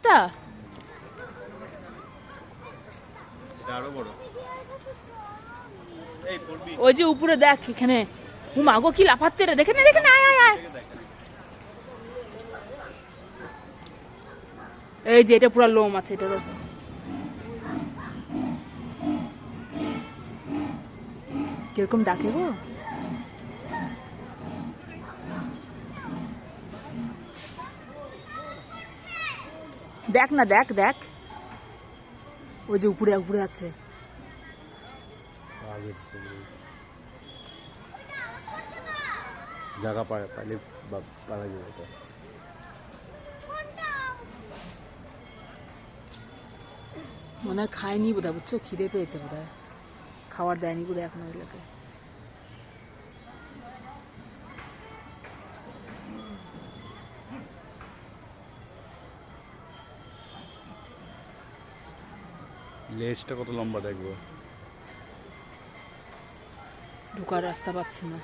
একটা? ওই যে উপরে দেখ, এখানে মাগো কি লাফাচ্ছে রে, দেখে না দেখে না, আয় আয় আয়। এই যে এটা পুরো লোম আছে এটারও। কিরকম ডাকে গো। দেখ না, দেখ দেখ, ওই যে উপরে উপরে আছে। জায়গা পাইলে পালা যাবে এটা। মনে হয় খায়নি বোধ হয়, বুঝছো, খিদে পেয়েছে বোধ হয়, খাবার দেয়নি বোধ হয় এখন ওই লোকে। লেজটা কত লম্বা দেখবো। ঢোকার রাস্তা পাচ্ছি না।